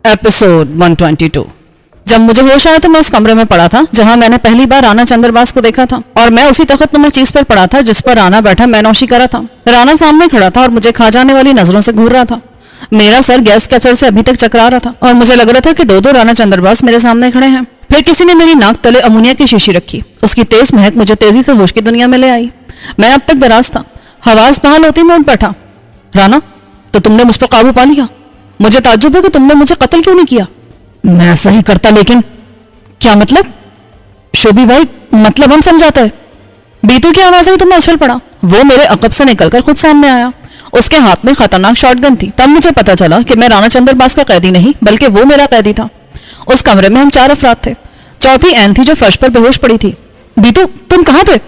Episode 122। जब मुझे होश आया तो मैं उस कमरे में पड़ा था जहां मैंने पहली बार राणा चंद्रबास को देखा था, और मैं उसी तख्तनुमा चीज पर पड़ा था जिस पर राणा बैठा मैनौशी करा था। राणा सामने खड़ा था और मुझे खा जाने वाली नजरों से घूर रहा था। मेरा सर गैस के असर से अभी तक चकरा रहा था और मुझे लग रहा था कि दो राणा चंद्रबास मेरे सामने खड़े हैं। फिर किसी ने मेरी नाक तले अमोनिया की शीशी रखी। उसकी तेज महक मुझे तेजी से होश की दुनिया में ले आई। मैं अब तक दराज था। हवास बहाल होती मैं उठ बैठा। राणा, तो तुमने मुझ पर काबू पा लिया। मुझे ताज्जुब है कि तुमने मुझे कत्ल क्यों नहीं किया। मैं ऐसा ही करता, लेकिन क्या मतलब? शोभी भाई, मतलब हम समझाता है। बीतू की आवाज आई तो मैं उछल पड़ा। वो मेरे अकब से निकलकर खुद सामने आया। उसके हाथ में खतरनाक शॉटगन थी। तब मुझे पता चला कि मैं राणा चंद्रबास का कैदी नहीं बल्कि वो मेरा कैदी था। उस कमरे में हम 4 अफराद थे। चौथी ऐन थी जो फर्श पर बेहोश पड़ी थी। बीतू, तुम कहाँ थे?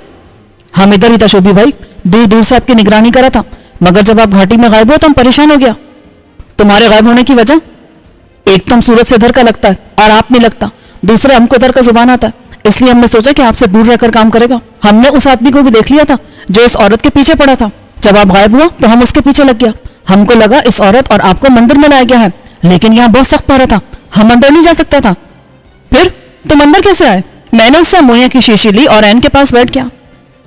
हम इधर ही था शोभी भाई, दूर दूर से आपकी निगरानी करा था, मगर जब आप घाटी में गायब हो तो हम परेशान हो गया। तुम्हारे गायब होने की वजह? एक तो हम सूरत से इधर का लगता है और आप नहीं लगता, दूसरे हमको इधर का जुबान आता है, इसलिए हमने सोचा कि आपसे दूर रहकर काम करेगा। हमने उस आदमी को भी देख लिया था जो इस औरत के पीछे पड़ा था। जब आप गायब हुआ तो हम उसके पीछे लग गया। हमको लगा इस औरत और आपको मंदिर में लाया गया है, लेकिन यहाँ बहुत सख्त पहरा था, हम अंदर नहीं जा सकता था। फिर तुम अंदर कैसे आए? मैंने उससे अमोनिया की शीशी ली और ऐन के पास बैठ गया।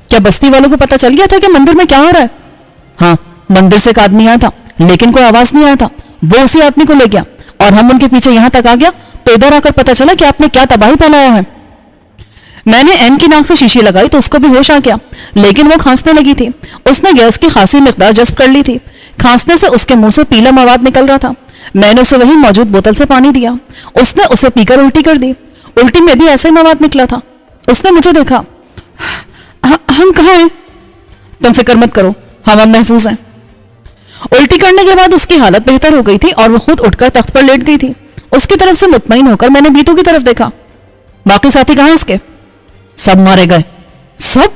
क्या बस्ती वालों को पता चल गया था कि मंदिर में क्या हो रहा है? हाँ, मंदिर से एक आदमी आया था, लेकिन कोई आवाज नहीं आया था। वो उसी आदमी को ले गया और हम उनके पीछे यहां तक आ गया तो इधर आकर पता चला कि आपने क्या तबाही फैलाया है। मैंने एन की नाक से शीशी लगाई तो उसको भी होश आ गया, लेकिन वो खांसने लगी थी। उसने गैस की खासी मिकदार जज्ब कर ली थी। खांसने से उसके मुंह से पीला मवाद निकल रहा था। मैंने उसे वही मौजूद बोतल से पानी दिया। उसने उसे पीकर उल्टी कर दी। उल्टी में भी ऐसा ही मवाद निकला था। उसने मुझे देखा। हम कहाँ हैं? तुम फिक्र मत करो, हम अब महफूज हैं। उल्टी करने के बाद उसकी हालत बेहतर हो गई थी और वो खुद उठकर तख्त पर लेट गई थी। उसकी तरफ से मुतमईन होकर मैंने बीतू की तरफ देखा। बाकी साथी कहाँ हैं इसके? सब मारे गए। सब?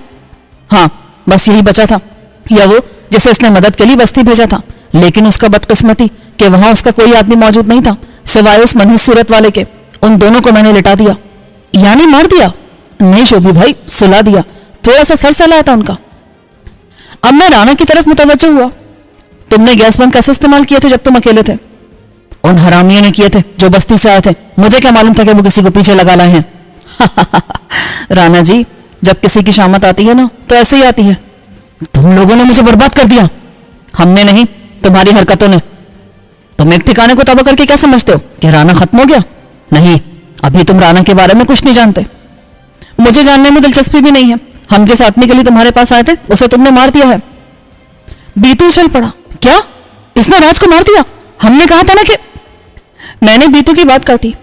हाँ, बस यही बचा था, या वो जिसे इसने मदद के लिए बस्ती भेजा था। लेकिन उसका बदकिस्मती कि वहां उसका कोई आदमी मौजूद नहीं था सिवाय उस मनहूस सूरत वाले के। उन दोनों को मैंने लिटा दिया। यानी मार दिया? नहीं शोभी भाई, सुला दिया। थोड़ा सा सर सहलाया था उनका। अब मैं राणा की तरफ मुतवज्जो हुआ। तुमने गैस बम कैसे इस्तेमाल किए थे जब तुम अकेले थे? उन हरामियों ने किए थे जो बस्ती से आए थे। मुझे क्या मालूम था कि वो किसी को पीछे लगा लाए हैं। राणा जी, जब किसी की शामत आती है ना तो ऐसे ही आती है। तुम लोगों ने मुझे बर्बाद कर दिया। हमने नहीं, तुम्हारी हरकतों ने। तुम एक ठिकाने को तबाह करके क्या समझते हो कि राणा खत्म हो गया? नहीं, अभी तुम राणा के बारे में कुछ नहीं जानते। मुझे जानने में दिलचस्पी भी नहीं है। हम जिस आदमी के लिए तुम्हारे पास आए थे उसे तुमने मार दिया है। बीतू उछल पड़ा। क्या? इसने राज को मार दिया? हमने कहा था ना कि। मैंने बीतू की बात काटी।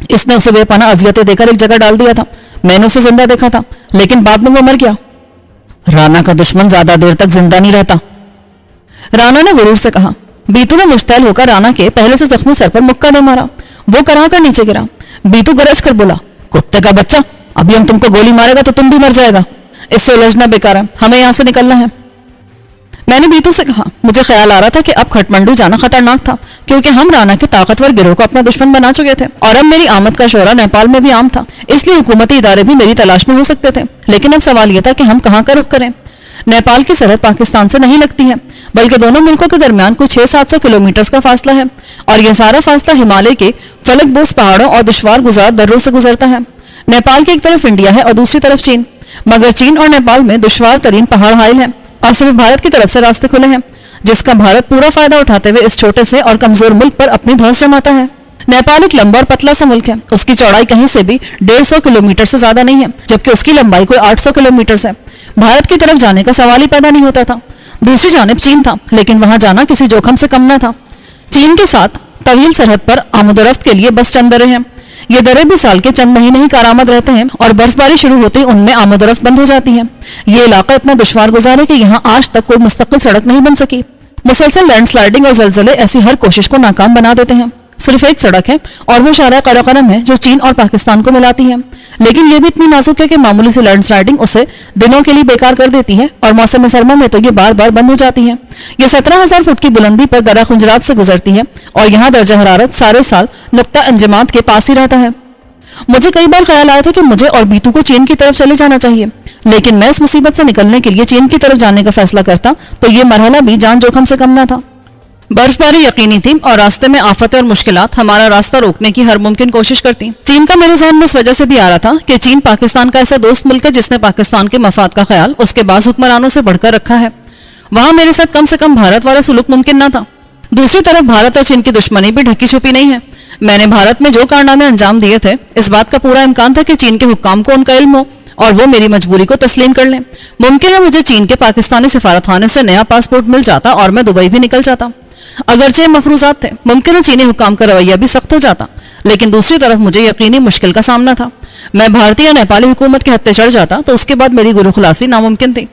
इसने उसे बेपनाह अजियतें देकर एक जगह डाल दिया था। मैंने उसे जिंदा देखा था, लेकिन बाद में वो मर गया। राणा का दुश्मन ज्यादा देर तक जिंदा नहीं रहता, राणा ने गुरूर से कहा। बीतू ने मुश्तैल होकर राणा के पहले से जख्मी सर पर मुक्का दे मारा। वो करा कर नीचे गिरा। बीतू गरज कर बोला, कुत्ते का बच्चा, अभी हम तुमको गोली मारेगा तो तुम भी मर जाएगा। इससे उलझना बेकार है, हमें यहां से निकलना है। मैंने बीतू से कहा, मुझे ख्याल आ रहा था कि अब खटमंडू जाना खतरनाक था, क्योंकि हम राणा के ताकतवर गिरोह को अपना दुश्मन बना चुके थे और अब मेरी आमद का शोरा नेपाल में भी आम था, इसलिए हुकूमती इदारे भी मेरी तलाश में हो सकते थे। लेकिन अब सवाल यह था कि हम कहाँ का रुख करें। नेपाल की सरहद पाकिस्तान से नहीं लगती है, बल्कि दोनों मुल्कों के दरमियान कुछ 600-700 किलोमीटर का फासला है, और यह सारा फासला हिमालय के फलकबोस पहाड़ों और दुश्वार गुजार दर्रों से गुजरता है। नेपाल की एक तरफ इंडिया है और दूसरी तरफ चीन, मगर चीन और नेपाल में दुश्वार तरीन पहाड़ हाइल है और सिर्फ भारत की तरफ से रास्ते खुले हैं, जिसका भारत पूरा फायदा उठाते हुए इस छोटे से और कमजोर मुल्क पर अपनी धौंस जमाता है। नेपाल एक लंबा और पतला सा मुल्क है। उसकी चौड़ाई कहीं से भी 150 किलोमीटर से ज्यादा नहीं है, जबकि उसकी लंबाई कोई 800 किलोमीटर से। भारत की तरफ जाने का सवाल ही पैदा नहीं होता था। दूसरी जानिब चीन था, लेकिन वहां जाना किसी जोखम से कम न था। चीन के साथ तवील सरहद पर आमदोरफ्त के लिए बस चंद दर्रे हैं। ये दर्रे भी साल के चंद महीने ही कारामद रहते हैं और बर्फबारी शुरू होते ही उनमें आमदोरफ्त बंद हो जाती है। ये इलाका इतना दुश्वार गुजार है कि यहाँ आज तक कोई मुस्तकिल सड़क नहीं बन सकी। मुसलसल लैंडस्लाइडिंग और जलजले ऐसी हर कोशिश को नाकाम बना देते हैं। सिर्फ एक सड़क है और वो शारा कराकरम है जो चीन और पाकिस्तान को मिलाती है, लेकिन ये भी इतनी नाजुक है कि मामूली सी लैंडस्लाइडिंग उसे दिनों के लिए बेकार कर देती है और मौसम सरमा में तो ये बार बार बंद हो जाती है। ये 17,000 फुट की बुलंदी पर दरा खुंजराब से गुजरती है और यहाँ दर्जा हरारत सारे साल नुक्ता अंजमात के पास ही रहता है। मुझे कई बार ख्याल आया था कि मुझे और बीतू को चीन की तरफ चले जाना चाहिए, लेकिन मैं इस मुसीबत से निकलने के लिए चीन की तरफ जाने का फैसला करता तो ये मरहला भी जान जोखम से कम न था। बर्फबारी यकीनी थी और रास्ते में आफतें और मुश्किलात हमारा रास्ता रोकने की हर मुमकिन कोशिश करती। चीन का मेरे जहन में इस वजह से भी आ रहा था कि चीन पाकिस्तान का ऐसा दोस्त मुल्क है जिसने पाकिस्तान के मफाद का ख्याल उसके बाज़ हुक्मरानों से बढ़कर रखा है। वहां मेरे साथ कम से कम भारत वाला सुलूक मुमकिन न था। दूसरी तरफ भारत और चीन की दुश्मनी भी ढकी छुपी नहीं है। मैंने भारत में जो कारनामे अंजाम दिए थे, इस बात का पूरा इम्कान था कि चीन के हुक्काम को उनका इल्म हो और वो मेरी मजबूरी को तस्लीम कर लें। मुमकिन है मुझे चीन के पाकिस्तानी सिफारतखाने से नया पासपोर्ट मिल जाता और मैं दुबई भी निकल जाता। अगरचे मफरूजात थे, मुमकिन है चीनी हुक्काम का रवैया भी सख्त हो जाता, लेकिन दूसरी तरफ मुझे यकीनी मुश्किल का सामना था। मैं भारतीय या नेपाली हुकूमत के हत्थे चढ़ जाता तो उसके बाद मेरी गुरु खुलासी नामुमकिन थी।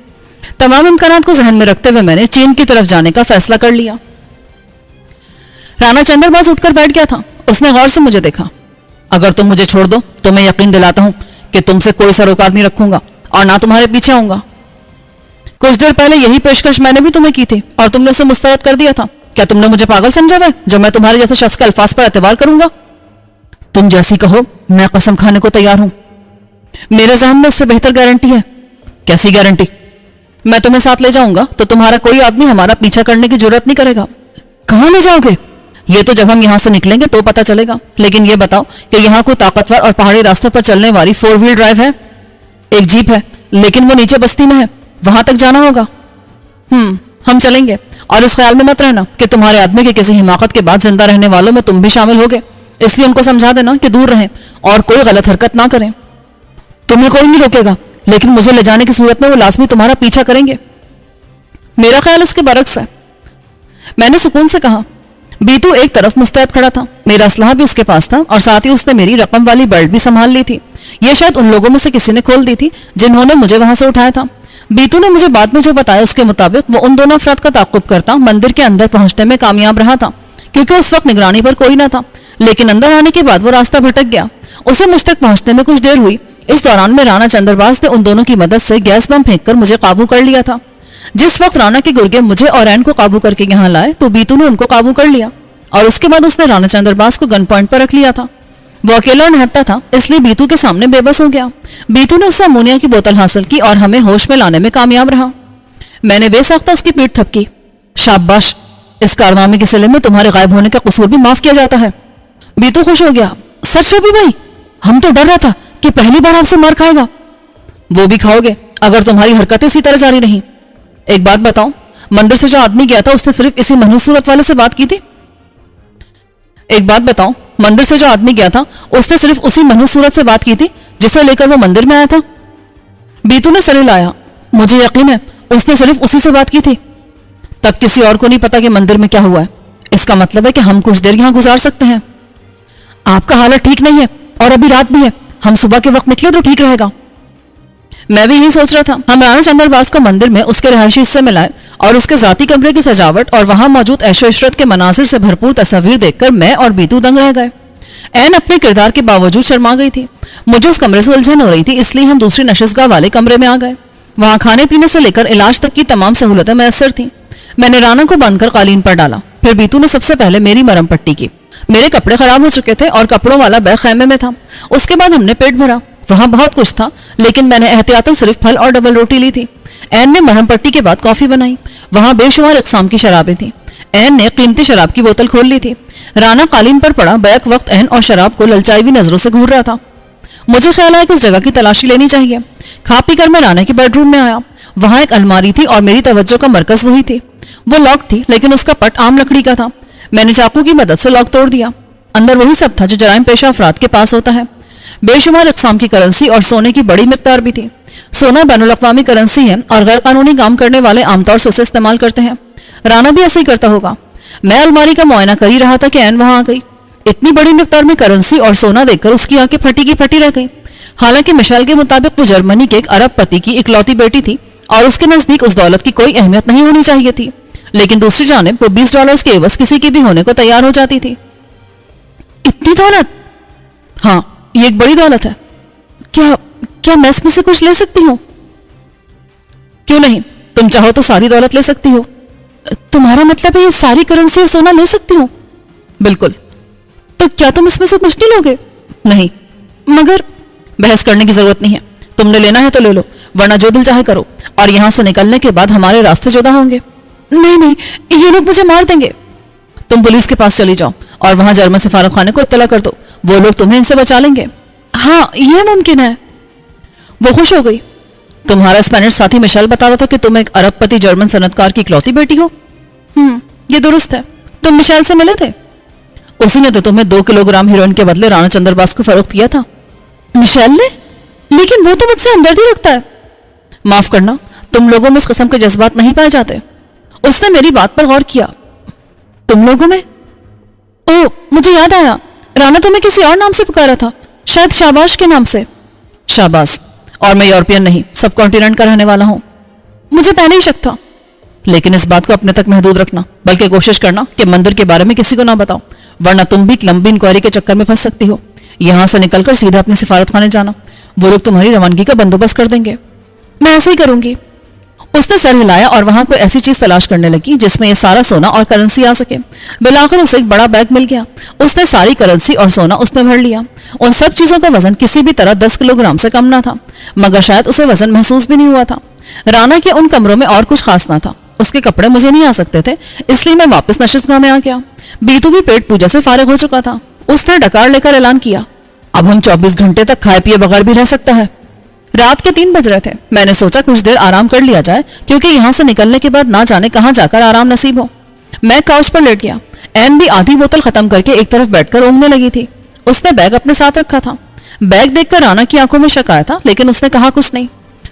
तमाम इम्कानात को जहन में रखते हुए मैंने चीन की तरफ जाने का फैसला कर लिया। राणा चंद्रबाज उठकर बैठ गया था। उसने गौर से मुझे देखा। अगर तुम मुझे छोड़ दो तो मैं यकीन दिलाता हूं कि तुमसे कोई सरोकार नहीं रखूंगा और ना तुम्हारे पीछे आऊंगा। कुछ देर पहले यही पेशकश मैंने भी तुम्हें की थी और तुमने उसे मुस्तरद कर दिया था। क्या तुमने मुझे पागल समझा है जो मैं तुम्हारे जैसे शख्स के अल्फाज पर एतबार करूंगा? तुम जैसी कहो, मैं कसम खाने को तैयार हूं। मेरे जहन में इससे बेहतर गारंटी है। कैसी गारंटी? मैं तुम्हें साथ ले जाऊंगा तो तुम्हारा कोई आदमी हमारा पीछा करने की जरूरत नहीं करेगा। कहां ले जाओगे? ये तो जब हम यहां से निकलेंगे तो पता चलेगा, लेकिन ये बताओ कि यहाँ कोई ताकतवर और पहाड़ी रास्तों पर चलने वाली 4 व्हील ड्राइव है? एक जीप है, लेकिन वो नीचे बस्ती में है, वहां तक जाना होगा। हम चलेंगे, और इस ख्याल में मत रहना कि तुम्हारे आदमी की किसी हिमाकत के बाद जिंदा रहने वालों में तुम भी शामिल होगे। इसलिए उनको समझा देना कि दूर रहें और कोई गलत हरकत ना करें। तुम्हें कोई नहीं रोकेगा, लेकिन मुझे ले जाने की सूरत में वो लाजमी तुम्हारा पीछा करेंगे। मेरा ख्याल इसके बरक्स है, मैंने सुकून से कहा। बीतू एक तरफ मुस्तैद खड़ा था। मेरा असलहा भी उसके पास था और साथ ही उसने मेरी रकम वाली बेल्ट भी संभाल ली थी। यह शायद उन लोगों में से किसी ने खोल दी थी जिन्होंने मुझे वहां से उठाया था। बीतू ने मुझे बाद में जो बताया उसके मुताबिक वो उन दोनों अफराद का ताक़ुब करता मंदिर के अंदर पहुंचने में कामयाब रहा था, क्योंकि उस वक्त निगरानी पर कोई ना था। लेकिन अंदर आने के बाद वो रास्ता भटक गया। उसे मुझ तक पहुंचने में कुछ देर हुई। इस दौरान में राणा चंद्रबाज ने उन दोनों की मदद से गैस बम फेंककर मुझे काबू कर लिया था। जिस वक्त राणा के गुर्गे मुझे और एन को काबू करके यहाँ लाए तो बीतू ने उनको काबू कर लिया और उसके बाद उसने राणा चंद्रबाज को गन पॉइंट पर रख लिया था। वो अकेला और निहत्था था, इसलिए बीतू के सामने बेबस हो गया। बीतू ने उससे अमोनिया की बोतल हासिल की और हमें होश में लाने में कामयाब रहा। मैंने बेसाख्ता उसकी पीठ थपकी। शाबाश, इस कारनामे के सिले में तुम्हारे गायब होने का कसूर भी माफ किया जाता है। बीतू खुश हो गया। सच रवि भाई, हम तो डर रहा था कि पहली बार आपसे मार खाएगा। वो भी खाओगे अगर तुम्हारी हरकतें इसी तरह जारी रही। एक बात बताओ, मंदिर से जो आदमी गया था उसने सिर्फ इसी मनहूस सूरत वाले से बात की थी? एक बात बताओ, मंदिर से जो आदमी गया था उसने सिर्फ उसी मनहूस सूरत से बात की थी जिसे लेकर वो मंदिर में आया था? बीतू ने सर हिलाया। मुझे यकीन है उसने सिर्फ उसी से बात की थी। तब किसी और को नहीं पता कि मंदिर में क्या हुआ है। इसका मतलब है कि हम कुछ देर यहां गुजार सकते हैं। आपका हालत ठीक नहीं है और अभी रात भी है, हम सुबह के वक्त निकले तो ठीक रहेगा। मैं भी यही सोच रहा था। हम राणा चंद्रबाज को मंदिर में उसके रहायशी हिस्से में लाए और उसके जाती कमरे की सजावट और वहां मौजूद ऐशो इशरत के मनाजिर से भरपूर तस्वीर देखकर मैं और बीतू दंग रह गए। एन अपने किरदार के बावजूद शर्मा गई थी। मुझे उस कमरे से उलझन हो रही थी, इसलिए हम दूसरी नशिशगाह वाले कमरे में आ गए। वहां खाने पीने से लेकर इलाज तक की तमाम सहूलतें मैसर थीं। मैंने राणा को बांधकर कालीन पर डाला। फिर बीतू ने सबसे पहले मेरी मरहम पट्टी की। मेरे कपड़े खराब हो चुके थे और कपड़ों वाला बैग खैमे में था। उसके बाद हमने पेट भरा। वहां बहुत कुछ था, लेकिन मैंने एहतियातन सिर्फ फल और डबल रोटी ली थी। एन ने मरहम पट्टी के बाद कॉफी बनाई। वहां बेशुमार इकसाम की शराबें थी। एन ने कीमती शराब की बोतल खोल ली थी। राणा कालीन पर पड़ा बैक वक्त एन और शराब को ललचाई हुई नजरों से घूर रहा था। मुझे ख्याल आया कि इस जगह की तलाशी लेनी चाहिए। खा पी कर मैं राणा के बेडरूम में आया। वहां एक अलमारी थी और मेरी तवज्जो का मरकज वही थी। वो लॉक थी, लेकिन उसका पट आम लकड़ी का था। मैंने चाकू की मदद से लॉक तोड़ दिया। अंदर वही सब था जो जराइम पेशा अफराद के पास होता है। बेशुमार इकसाम की करेंसी और सोने की बड़ी मिकदार भी थी। सोना बैनुल-अक़वामी करेंसी है और गैर कानूनी काम करने वाले आमतौर से उसे इस्तेमाल करते हैं। राणा भी ऐसे ही करता होगा। मैं अलमारी का मुआयना कर ही रहा था कि एन वहां आ गई। इतनी बड़ी मिकदार में करेंसी और सोना देखकर उसकी आंखें फटी की फटी रह गई। हालांकि मिशेल के मुताबिक वो जर्मनी के एक अरब पति की इकलौती बेटी थी और उसके नजदीक उस दौलत की कोई अहमियत नहीं होनी चाहिए थी। लेकिन दूसरी जानिब वो $20 के एवज किसी की भी होने को तैयार हो जाती थी। इतनी दौलत? हाँ, ये एक बड़ी दौलत है। क्या मैं इसमें से कुछ ले सकती हूँ? क्यों नहीं, तुम चाहो तो सारी दौलत ले सकती हो। तुम्हारा मतलब है ये सारी करेंसी और सोना ले सकती हूँ? बिल्कुल। तो क्या तुम इसमें से कुछ नहीं लोगे? नहीं। मगर बहस करने की जरूरत नहीं है। तुमने लेना है तो ले लो, वरना जो दिल चाहे करो। और यहां से निकलने के बाद हमारे रास्ते जुदा होंगे। नहीं, ये लोग मुझे मार देंगे। तुम पुलिस के पास चली जाओ और वहां जर्मन सफारत खाने को इत्तला कर दो, वो लोग तुम्हें इनसे बचा लेंगे। हाँ, ये मुमकिन है। वो खुश हो गई। तुम्हारा स्पेनिश साथी मिशेल बता रहा था कि तुम एक अरबपति जर्मन सनतकार की इकलौती बेटी हो। ये दुरुस्त है। तुम मिशेल से मिले थे? उसी ने तो तुम्हें 2 किलोग्राम हीरोइन के बदले राणा चंद्रबास को फरोख्त किया था। मिशेल ने? लेकिन वो तो मुझसे हमदर्दी रखता है। माफ करना, तुम लोगों में इस किस्म के जज्बात नहीं पाए जाते। उसने मेरी बात पर गौर किया। तुम लोगों में? ओह, मुझे याद आया, राणा तुम्हें किसी और नाम से पुकारा था, शायद शाबाश के नाम से। शाबाश, और मैं यूरोपियन नहीं, सब कॉन्टिनेंट का रहने वाला हूं। मुझे पहले ही शक था। लेकिन इस बात को अपने तक महदूद रखना, बल्कि कोशिश करना कि मंदिर के बारे में किसी को ना बताओ, वरना तुम भी एक लंबी इंक्वायरी के चक्कर में फंस सकती हो। यहां से निकलकर सीधा अपने सिफारत खाने जाना, वो लोग तुम्हारी रवानगी का बंदोबस्त कर देंगे। मैं ऐसे ही करूंगी। उसने सर हिलाया और वहां कोई ऐसी चीज तलाश करने लगी जिसमें ये सारा सोना और करेंसी आ सके। बिलाखिर उसे एक बड़ा बैग मिल गया। उसने सारी करेंसी और सोना उसमें भर लिया। उन सब चीजों का वजन किसी भी तरह 10 किलोग्राम से कम ना था, मगर शायद उसे वजन महसूस भी नहीं हुआ था। राणा के उन कमरों में और कुछ खास ना था। उसके कपड़े मुझे नहीं आ सकते थे, इसलिए मैं वापस नशिस्तगाह में आ गया। बीतू भी पेट पूजा से फारिग हो चुका था। उसने डकार लेकर ऐलान किया, अब हम 24 घंटे तक खाए पिए बगैर भी रह सकता है। रात के 3 बज रहे थे। मैंने सोचा कुछ देर आराम कर लिया जाए, क्योंकि यहां से निकलने के बाद ना जाने कहां जाकर आराम नसीब हो। मैं काउच पर लेट गया। एन भी आधी बोतल खत्म करके एक तरफ बैठकर ऊँघने लगी थी। उसने बैग अपने साथ रखा था। बैग देखकर राणा की आंखों में शक आया था, लेकिन उसने कहा कुछ नहीं।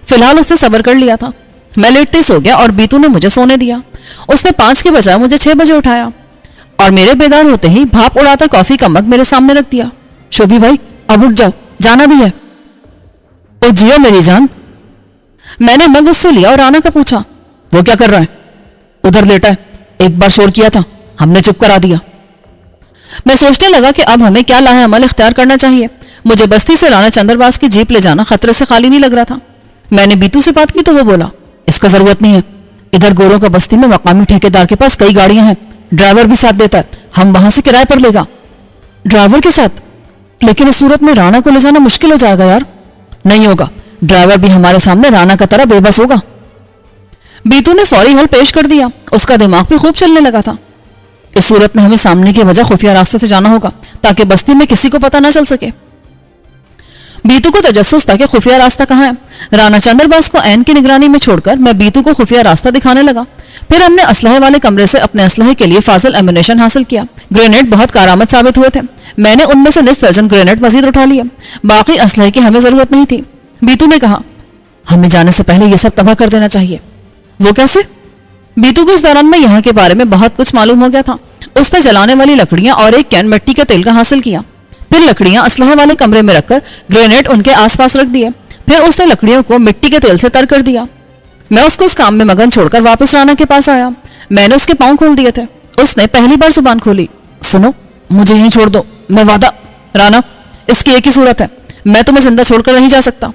फिलहाल उसने सब्र कर लिया था। मैं लेटते सो गया और बीतू ने मुझे सोने दिया। उसने 5 के बजाय मुझे 6 बजे उठाया और मेरे बेदार होते ही भाप उड़ाता कॉफी का मग मेरे सामने रख दिया। शोभी भाई, अब उठ जाओ, जाना भी है। ओ जियो मेरी जान। मैंने मग उससे लिया और राणा का पूछा, वो क्या कर रहा है? उधर लेटा है, एक बार शोर किया था, हमने चुप करा दिया। मैं सोचने लगा कि अब हमें क्या लाहे अमल इख्तियार करना चाहिए। मुझे बस्ती से राणा चंद्रबास की जीप ले जाना खतरे से खाली नहीं लग रहा था। मैंने बीतू से बात की तो वो बोला, इसका जरूरत नहीं है, इधर गोरों का बस्ती में मकामी ठेकेदार के पास कई गाड़ियां हैं, ड्राइवर भी साथ देता है, हम वहां से किराए पर लेगा। ड्राइवर के साथ? लेकिन इस सूरत में राणा को ले जाना मुश्किल हो जाएगा यार। नहीं होगा, ड्राइवर भी हमारे सामने राणा का तरह बेबस होगा। बीतू ने फौरी हल पेश कर दिया। उसका दिमाग भी खूब चलने लगा था। इस सूरत में हमें सामने की वजह खुफिया रास्ते से जाना होगा, ताकि बस्ती में किसी को पता ना चल सके। बीतू को तजस्सुस था कि खुफिया रास्ता कहाँ है। राणा चंद्रबास को ऐन की निगरानी में छोड़कर मैं बीतू को खुफिया रास्ता दिखाने लगा। फिर हमने असलहे वाले कमरे से अपने असलहे के लिए फाजिल एम्युनिशन हासिल किया। ग्रेनेड बहुत कारआमद साबित हुए थे। मैंने उनमें से 9 दर्जन ग्रेनेड मजीद उठा लिए। बाकी असलहे की हमें जरूरत नहीं थी। बीतू ने कहा, हमें जाने से पहले ये सब तबाह कर देना चाहिए। वो कैसे? बीतू को इस दौरान में यहाँ के बारे में बहुत कुछ मालूम हो गया था। उसने जलाने वाली लकड़ियां और एक कैन मिट्टी के तेल का हासिल किया। फिर लकड़ियां असलहे वाले कमरे में रखकर ग्रेनेड उनके आसपास रख दिए। फिर उसने लकड़ियों को मिट्टी के तेल से तर कर दिया। मैं उसको उस काम में मगन छोड़कर वापस राणा के पास आया। मैंने उसके पांव खोल दिए थे। उसने पहली बार जुबान खोली, सुनो, मुझे यहीं छोड़ दो, मैं वादा। राणा, इसकी एक ही सूरत है, मैं तुम्हें जिंदा छोड़कर नहीं जा सकता।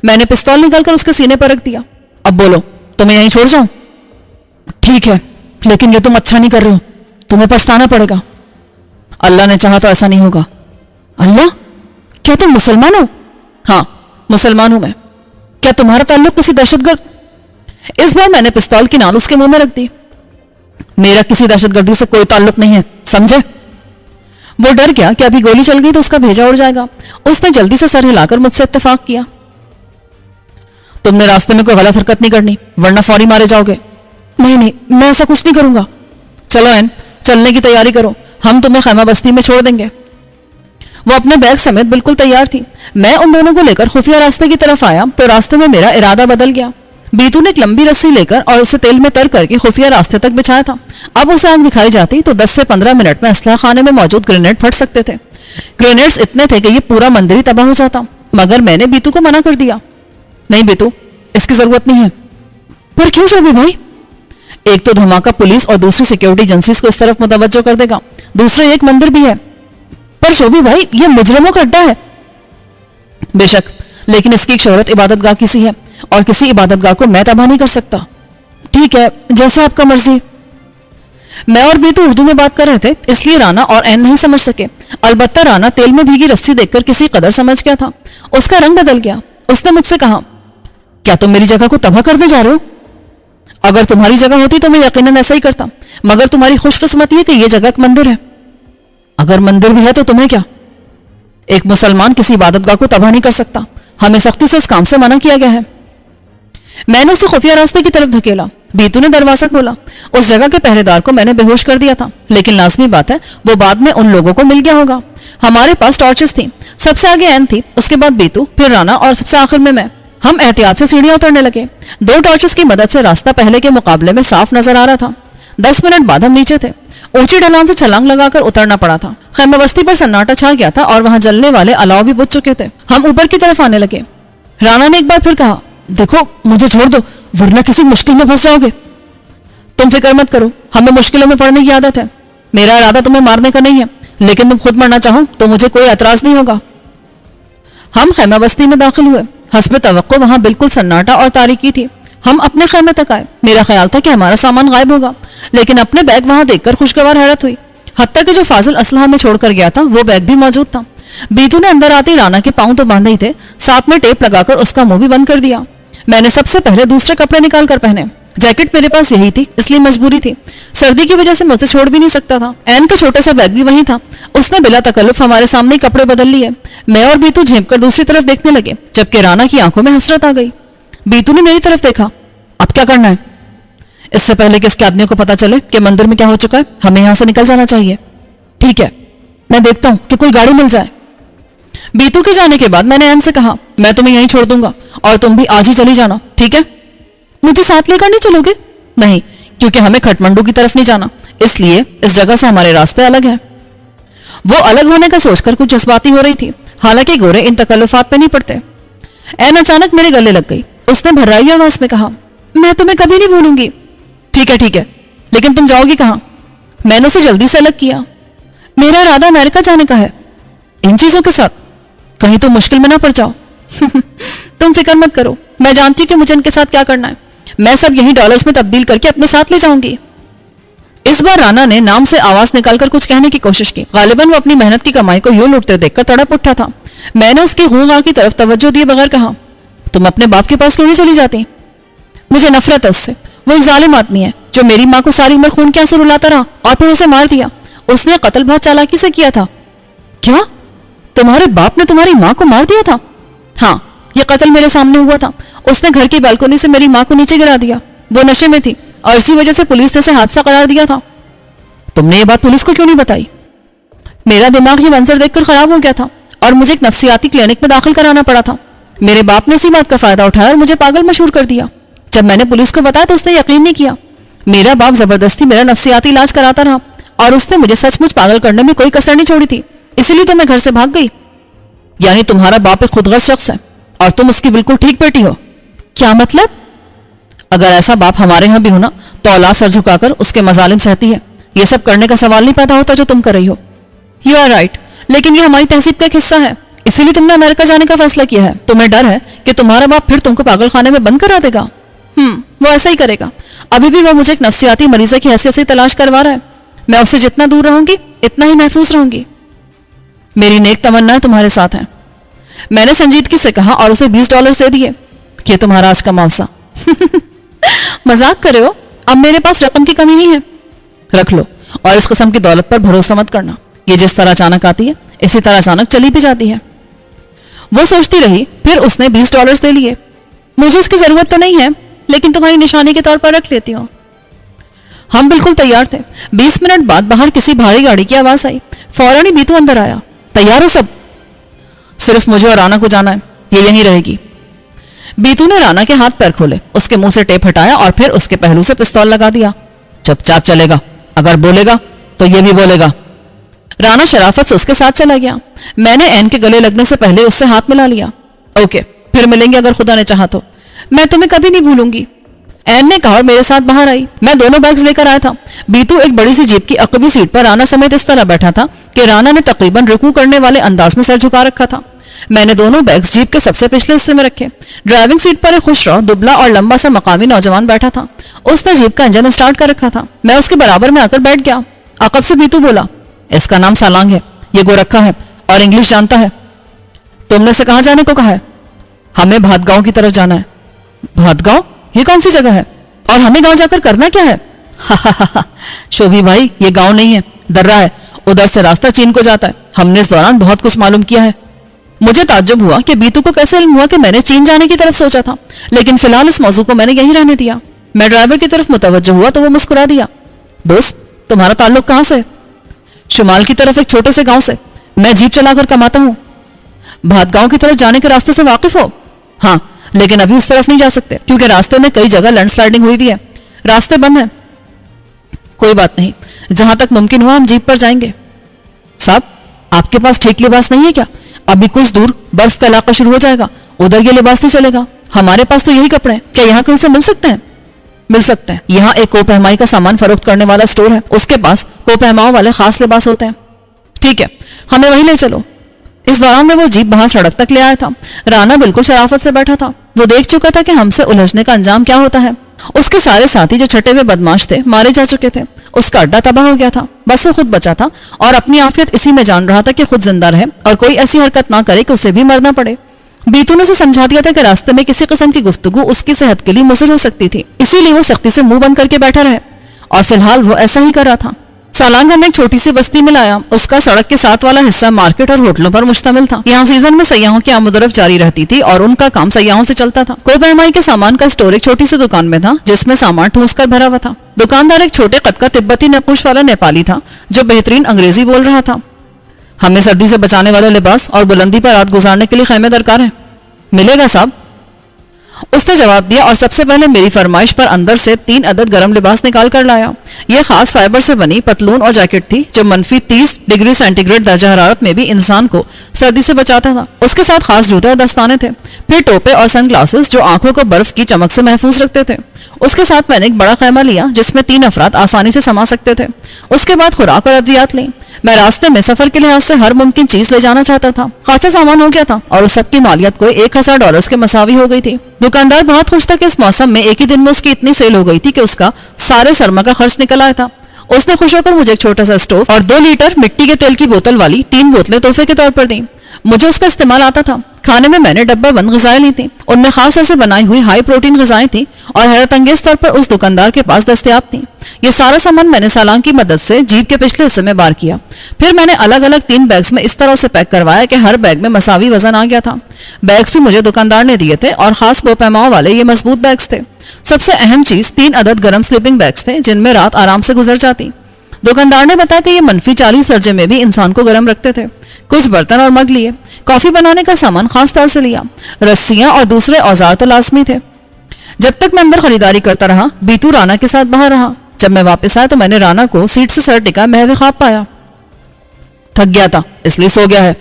मैंने पिस्तौल निकालकर उसके सीने पर रख दिया। अब बोलो, तुम्हें यहीं छोड़ जाऊं? ठीक है, लेकिन ये तुम अच्छा नहीं कर रहे हो, तुम्हें पछताना पड़ेगा। अल्लाह ने चाहा तो ऐसा नहीं होगा। अल्लाह? क्या तुम मुसलमान हो? हाँ, मुसलमान हूं मैं। क्या तुम्हारा ताल्लुक किसी दहशतगर्द? इस बार मैंने पिस्तौल की नाल उसके मुंह में रख दी। मेरा किसी दहशतगर्दी से कोई ताल्लुक नहीं है, समझे? वो डर गया कि अभी गोली चल गई तो उसका भेजा उड़ जाएगा। उसने जल्दी से सर हिलाकर मुझसे इत्तेफाक किया। तुमने रास्ते में कोई गलत हरकत नहीं करनी, वरना फौरी मारे जाओगे। नहीं नहीं, मैं ऐसा कुछ नहीं करूंगा। चलो एन, चलने की तैयारी करो, हम तुम्हें खैमा बस्ती में छोड़ देंगे। वो अपने बैग समेत बिल्कुल तैयार थी। मैं उन दोनों को लेकर खुफिया रास्ते की तरफ आया तो रास्ते में मेरा इरादा बदल गया। बीतू ने एक लंबी रस्सी लेकर और उसे तेल में तर करके खुफिया रास्ते तक बिछाया था। अब उसे आग दिखाई जाती तो 10 से 15 मिनट में असलहा खाने में मौजूद ग्रेनेड फट सकते थे। ग्रेनेड्स इतने थे कि ये पूरा मंदिर ही तबाह हो जाता, मगर मैंने बीतू को मना कर दिया। नहीं बीतू, इसकी जरूरत नहीं है। पर क्यों शोभी भाई? एक तो धमाका पुलिस और दूसरी सिक्योरिटी एजेंसीज को इस तरफ मुतवज्जो कर देगा, दूसरे एक मंदिर भी है। पर शोभी भाई, ये मुजरिमों का अड्डा है। बेशक, लेकिन इसकी एक शोहरत इबादतगाह की सी है और किसी इबादतगाह को मैं तबाह नहीं कर सकता। ठीक है, जैसे आपका मर्जी। मैं और बीतू उर्दू में बात कर रहे थे, इसलिए राणा और एन नहीं समझ सके। अलबत्ता राणा तेल में भीगी रस्सी देखकर किसी कदर समझ गया था। उसका रंग बदल गया। उसने मुझसे कहा, क्या तुम मेरी जगह को तबाह करने जा रहे हो? अगर तुम्हारी जगह होती तो मैं यकीनन ऐसा ही करता, मगर तुम्हारी खुशकिस्मती है कि यह जगह एक मंदिर है। अगर मंदिर भी है तो तुम्हें क्या? एक मुसलमान किसी इबादतगाह को तबाह नहीं कर सकता, हमें सख्ती से इस काम से मना किया गया है। मैंने उसे खुफिया रास्ते की तरफ धकेला। बीतू ने दरवाजा खोला। उस जगह के पहरेदार को मैंने बेहोश कर दिया था, लेकिन लाजमी बात है वो बाद में उन लोगों को मिल गया होगा। हमारे पास टॉर्चेस थी। सबसे आगे एन थी, उसके बाद बीतू, फिर राना और सबसे आखिर में मैं। हम एहतियात से सीढ़ियां उतरने लगे। 2 टॉर्चेस की मदद से रास्ता पहले के मुकाबले में साफ नजर आ रहा था। 10 मिनट बाद हम नीचे थे। ऊंची ढलान से छलांग लगाकर उतरना पड़ा था। खैमा बस्ती पर सन्नाटा छा गया था और वहां जलने वाले अलाव भी बुझ चुके थे। हम ऊपर की तरफ आने लगे। राना ने एक बार फिर कहा, देखो मुझे छोड़ दो वरना किसी मुश्किल में फंस जाओगे। तुम फिक्र मत करो, हमें मुश्किलों में पड़ने की आदत है। मेरा इरादा तुम्हें मारने का नहीं है, लेकिन तुम खुद मरना चाहो तो मुझे कोई एतराज नहीं होगा। हम खैमा बस्ती में दाखिल हुए। हस्ब तवक्को वहां बिल्कुल सन्नाटा और तारीकी थी। हम अपने खैमे तक आए। मेरा ख्याल था कि हमारा सामान गायब होगा, लेकिन अपने बैग वहां देखकर खुशगवार हैरत हुई। हत्ता कि जो फाजिल असलहा में छोड़कर गया था वो बैग भी मौजूद था। बीतू ने अंदर आते ही राना के पांव तो बांधे ही थे, साथ में टेप लगाकर उसका मुंह भी बंद कर दिया। मैंने सबसे पहले दूसरे कपड़े निकाल कर पहने। जैकेट मेरे पास यही थी, इसलिए मजबूरी थी। सर्दी की वजह से मैं उसे छोड़ भी नहीं सकता था। एन का छोटा सा बैग भी वहीं था। उसने बिला तकल्लुफ हमारे सामने कपड़े बदल लिए। मैं और बीतू झेप कर दूसरी तरफ देखने लगे, जबकि राना की आंखों में हसरत आ गई। बीतू ने मेरी तरफ देखा। अब क्या करना है? इससे पहले कि इसके आदमियों को पता चले कि मंदिर में क्या हो चुका है, हमें यहां से निकल जाना चाहिए। ठीक है, मैं देखता हूं कि कोई गाड़ी मिल जाए। बीतू के जाने के बाद मैंने एन से कहा, मैं तुम्हें यहीं छोड़ दूंगा और तुम भी आज ही चली जाना, ठीक है? मुझे साथ लेकर नहीं चलोगे? नहीं, क्योंकि हमें खटमंडू की तरफ नहीं जाना, इसलिए इस जगह से हमारे रास्ते अलग हैं। वो अलग होने का सोचकर कुछ जज्बाती हो रही थी, हालांकि गोरे इन तकल्लुफात पे नहीं पड़ते। एन अचानक मेरे गले लग गई। उसने भर्राई आवाज में कहा, मैं तुम्हें कभी नहीं भूलूंगी। ठीक है, लेकिन तुम जाओगी कहां? मैंने उसे जल्दी से अलग किया। मेरा इरादा अमेरिका जाने का है। इन चीजों के साथ कहीं तुम मुश्किल में ना पड़ जाओ। तुम फिक्र मत करो, मैं जानती हूँ कि मुझे इनके साथ क्या करना है। मैं सब यही डॉलर्स में तब्दील करके अपने साथ ले जाऊंगी। इस बार राना ने नाम से आवाज निकालकर कुछ कहने की कोशिश की। गालिबन वो अपनी मेहनत की कमाई को यूं लूटते देखकर तड़प उठा था। मैंने उसकी गूंगा की तरफ तवज्जो दिए बगैर कहा, तुम अपने बाप के पास क्यों नहीं चली जाती? मुझे नफरत है उससे। वो एक जालिम आदमी है जो मेरी माँ को सारी उम्र खून के आंसू रुलाता रहा और फिर उसे मार दिया। उसने कत्ल बहुत चालाकी से किया था। क्या? तुम्हारे बाप ने तुम्हारी माँ को मार दिया था? हाँ, ये कत्ल मेरे सामने हुआ था। उसने घर की बालकनी से मेरी माँ को नीचे गिरा दिया। वो नशे में थी और इसी वजह से पुलिस ने इसे हादसा करार दिया था। तुमने ये बात पुलिस को क्यों नहीं बताई? मेरा दिमाग ये मंजर देखकर खराब हो गया था और मुझे एक नफ्सियाती क्लिनिक में दाखिल कराना पड़ा था। मेरे बाप ने इसी बात का फायदा उठाया और मुझे पागल मशहूर कर दिया। जब मैंने पुलिस को बताया तो उसने यकीन नहीं किया। मेरा बाप जबरदस्ती मेरा नफ्सियाती इलाज कराता रहा और उसने मुझे सचमुच पागल करने में कोई कसर नहीं छोड़ी थी, इसीलिए तो मैं घर से भाग गई। यानी तुम्हारा बाप एक खुदगर्ज शख्स है और तुम उसकी बिल्कुल ठीक बेटी हो। क्या मतलब? अगर ऐसा बाप हमारे यहां भी हो ना तो औलाद सर झुकाकर उसके मजालिम सहती है। ये सब करने का सवाल नहीं पैदा होता जो तुम कर रही हो। यू आर राइट, लेकिन ये हमारी तहजीब का एक हिस्सा है, इसीलिए तुमने अमेरिका जाने का फैसला किया है। तुम्हें डर है कि तुम्हारा बाप फिर तुमको पागल खाने में बंद करा देगा। वो ऐसा ही करेगा। अभी भी वो मुझे एक नफ्सियाती मरीजा की हैसियत से तलाश करवा रहा है। मैं उससे जितना दूर रहूंगी इतना ही महफूज रहूंगी। मेरी नेक तमन्ना तुम्हारे साथ है। मैंने संजीदगी से कहा और उसे $20 दे दिए। कि तुम्हारा आज का मुआवजा। मजाक करे हो? अब मेरे पास रकम की कमी नहीं है। रख लो, और इस किस्म की दौलत पर भरोसा मत करना। ये जिस तरह अचानक आती है इसी तरह अचानक चली भी जाती है। वो सोचती रही, फिर उसने $20 दे लिए। मुझे इसकी जरूरत तो नहीं है, लेकिन तुम्हारी निशानी के तौर पर रख लेती हूँ। हम बिल्कुल तैयार थे। 20 मिनट बाद बाहर किसी भारी गाड़ी की आवाज आई। फौरन ही बीतू अंदर आया। तैयार हो सब? सिर्फ मुझे और राना को जाना है, ये यहीं रहेगी। बीतू ने राना के हाथ पैर खोले, उसके मुंह से टेप हटाया और फिर उसके पहलू से पिस्तौल लगा दिया। चुपचाप चलेगा, अगर बोलेगा तो ये भी बोलेगा। राना शराफत से उसके साथ चला गया। मैंने एन के गले लगने से पहले उससे हाथ मिला लिया। ओके, फिर मिलेंगे अगर खुदा ने चाहा तो। मैं तुम्हें कभी नहीं भूलूंगी, एन ने कहा और मेरे साथ बाहर आई। मैं दोनों बैग्स लेकर आया था। बीतू एक बड़ी सी जीप की अकबी सीट पर राना समेत इस तरह बैठा था कि राना ने तकरीबन रुकू करने वाले अंदाज में सर झुका रखा था। मैंने दोनों बैग्स जीप के सबसे पिछले हिस्से में रखे। ड्राइविंग सीट पर एक खुशरौ, दुबला और लंबा सा मकामी नौजवान बैठा था। उसने जीप का इंजन स्टार्ट कर रखा था। मैं उसके बराबर में आकर बैठ गया। अकब से बीतू बोला, इसका नाम सालांग है, ये गोरखा है और इंग्लिश जानता है। तुमने से कहाँ जाने को कहा है? हमें भातगांव की तरफ जाना है। भातगांव? ये कौन सी जगह है? اور ہمیں گاؤں جا کر کرنا کیا ہے؟ شوبھی بھائی یہ گاؤں نہیں ہے، درہ ہے، ادھر سے راستہ چین کو جاتا ہے، ہم نے اس دوران بہت کچھ معلوم کیا ہے۔ مجھے تعجب ہوا کہ بیتو کو کیسے علم ہوا کہ میں نے چین جانے کی طرف سوچا تھا، لیکن فی الحال اس موضوع کو میں نے یہی رہنے دیا۔ میں ڈرائیور کی طرف متوجہ ہوا تو وہ مسکرا دیا۔ دوست تمہارا تعلق کہاں سے؟ شمال کی طرف ایک چھوٹے سے گاؤں سے، میں جیپ چلا کر کماتا ہوں۔ بھات گاؤں کی طرف جانے کے راستے سے واقف ہو؟ ہاں، لیکن ابھی اس طرف نہیں جا سکتے کیونکہ راستے میں کئی جگہ لینڈ سلائڈنگ ہوئی بھی ہے، راستے بند ہیں۔ کوئی بات نہیں، جہاں تک ممکن ہوا ہم جیپ پر جائیں گے۔ صاحب آپ کے پاس ٹھیک لباس نہیں ہے کیا؟ ابھی کچھ دور برف کا علاقہ شروع ہو جائے گا، ادھر یہ لباس نہیں چلے گا، ہمارے پاس تو یہی کپڑے ہیں، کیا یہاں کہیں سے مل سکتے ہیں؟ مل سکتے ہیں، یہاں ایک کو پہمائی کا سامان فروخت کرنے والا سٹور ہے، اس کے پاس کو پہماؤں والے خاص لباس ہوتے ہیں۔ ٹھیک ہے، ہمیں وہیں لے چلو۔ اس دوران میں وہ جیپ باہر سڑک تک لے آیا تھا۔ رانا بالکل شرافت سے بیٹھا تھا، وہ دیکھ چکا تھا کہ ہم سے الجھنے کا انجام کیا ہوتا ہے۔ اس کے سارے ساتھی جو چھٹے ہوئے بدماش تھے مارے جا چکے تھے، اس کا اڈا تباہ ہو گیا تھا، بس وہ خود بچا تھا اور اپنی عافیت اسی میں جان رہا تھا کہ خود زندہ رہے اور کوئی ایسی حرکت نہ کرے کہ اسے بھی مرنا پڑے۔ بیتو نے اسے سمجھا دیا تھا کہ راستے میں کسی قسم کی گفتگو اس کی صحت کے لیے مضر ہو سکتی تھی، اسی لیے وہ سختی سے منہ بند کر کے بیٹھا رہے، اور فی الحال وہ ایسا ہی کر رہا تھا۔ سالانگ ہمیں ایک چھوٹی سی بستی میں لایا، اس کا سڑک کے ساتھ والا حصہ مارکیٹ اور ہوٹلوں پر مشتمل تھا۔ یہاں سیزن میں سیاحوں کی آمد و رفت جاری رہتی تھی اور ان کا کام سیاحوں سے چلتا تھا۔ کوئی پہمائی کے سامان کا اسٹور ایک چھوٹی سی دکان میں تھا جس میں سامان ٹھوس کر بھرا ہوا تھا۔ دکاندار ایک چھوٹے قد کا تبتی نقوش والا نیپالی تھا جو بہترین انگریزی بول رہا تھا۔ ہمیں سردی سے بچانے والے لباس اور بلندی پر رات گزارنے کے لیے خیمے درکار ہیں، ملے گا صاحب؟ اس نے جواب دیا اور سب سے پہلے میری فرمائش پر اندر سے 3 عدد گرم لباس نکال کر لایا۔ یہ خاص فائبر سے بنی پتلون اور جیکٹ تھی جو -30 ڈگری سینٹی گریڈ درجہ حرارت میں بھی انسان کو سردی سے بچاتا تھا۔ اس کے ساتھ خاص جوتے اور دستانے تھے، پھر ٹوپے اور سن گلاسز جو آنکھوں کو برف کی چمک سے محفوظ رکھتے تھے۔ اس کے ساتھ میں نے ایک بڑا خیمہ لیا جس میں 3 افراد آسانی سے سما سکتے تھے۔ اس کے بعد خوراک اور ادویات لیں۔ میں راستے میں سفر کے لحاظ سے ہر ممکن چیز لے جانا چاہتا تھا۔ خاصا سامان ہو گیا تھا اور اس سب کی مالیت کوئی $1000 کے مساوی ہو گئی تھی۔ دکاندار بہت خوش تھا کہ اس موسم میں ایک ہی دن میں اس کی اتنی سیل ہو گئی تھی کہ اس کا سارے سرما کا خرچ نکل آیا تھا۔ اس نے خوش ہو کر مجھے ایک چھوٹا سا اسٹوو اور 2 لیٹر مٹی کے تیل کی بوتل والی 3 بوتلیں تحفے کے طور پر دیں۔ مجھے اس کا استعمال آتا تھا۔ کھانے میں نے ڈبہ بند غذائیں لی تھیں، ان میں خاص طور سے بنائی ہوئی ہائی پروٹین غذائیں تھیں اور حیرت انگیز طور پر اس دکاندار کے پاس دستیاب تھیں۔ یہ سارا سامان میں نے سالانگ کی مدد سے جیپ کے پچھلے حصے میں بار کیا، پھر میں نے الگ الگ 3 بیگز میں اس طرح سے پیک کروایا کہ ہر بیگ میں مساوی وزن آ گیا تھا۔ بیگز بھی مجھے دکاندار نے دیے تھے اور خاص کو پیماؤں والے یہ مضبوط بیگز تھے۔ سب سے اہم چیز 3 عدد گرم سلیپنگ بیگز تھے جن میں رات آرام سے گزر جاتی۔ دکاندار نے بتایا کہ یہ -40 درجے میں بھی انسان کو گرم رکھتے تھے۔ کچھ برتن اور مگ لیے، کافی بنانے کا سامان خاص طور سے لیا، رسیاں اور دوسرے اوزار تو لازمی تھے۔ جب تک میں اندر خریداری کرتا رہا، بیتو رانا کے ساتھ باہر رہا۔ جب میں واپس آیا تو میں نے رانا کو سیٹ سے سر ٹکا محو خواب پایا۔ تھک گیا تھا اس لیے سو گیا ہے۔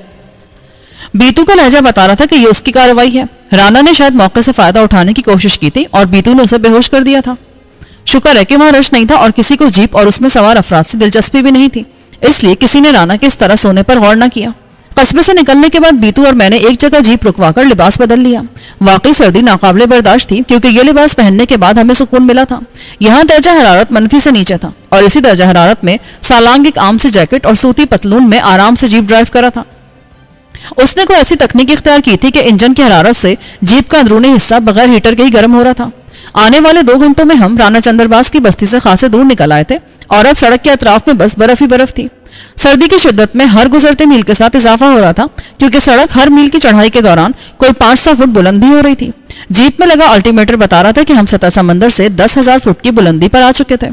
بیتو کا لہجہ بتا رہا تھا کہ یہ اس کی کارروائی ہے۔ رانا نے شاید موقع سے فائدہ اٹھانے کی کوشش کی تھی اور بیتو نے اسے بے ہوش کر دیا تھا۔ شکر ہے کہ وہاں رش نہیں تھا اور کسی کو جیپ اور اس میں سوار افراد سے دلچسپی بھی نہیں تھی، اس لیے کسی نے رانا کے اس طرح سونے پر غور نہ کیا۔ قصبے سے نکلنے کے بعد بیتو اور میں نے ایک جگہ جیپ رکوا کر لباس بدل لیا۔ واقعی سردی ناقابل برداشت تھی کیونکہ یہ لباس پہننے کے بعد ہمیں سکون ملا تھا۔ یہاں درجہ حرارت -، سے نیچے تھا اور اسی درجہ حرارت میں سالانگ ایک عام سی جیکٹ اور سوتی پتلون میں آرام سے جیپ ڈرائیو کرا تھا۔ اس نے کوئی ایسی تکنیک اختیار کی تھی کہ انجن کی حرارت سے جیپ کا اندرونی حصہ بغیر ہیٹر کے ہی گرم ہو رہا تھا۔ آنے والے 2 گھنٹوں میں ہم رانا چندرباس کی بستی سے خاصے دور نکل آئے تھے اور اب سڑک کے اطراف میں بس برف ہی برف تھی۔ سردی کی شدت میں ہر گزرتے میل کے ساتھ اضافہ ہو رہا تھا کیونکہ سڑک ہر میل کی چڑھائی کے دوران کوئی 500 فٹ بلند بھی ہو رہی تھی۔ جیپ میں لگا الٹی میٹر بتا رہا تھا کہ ہم سطح سمندر سے 10,000 فٹ کی بلندی پر آ چکے تھے۔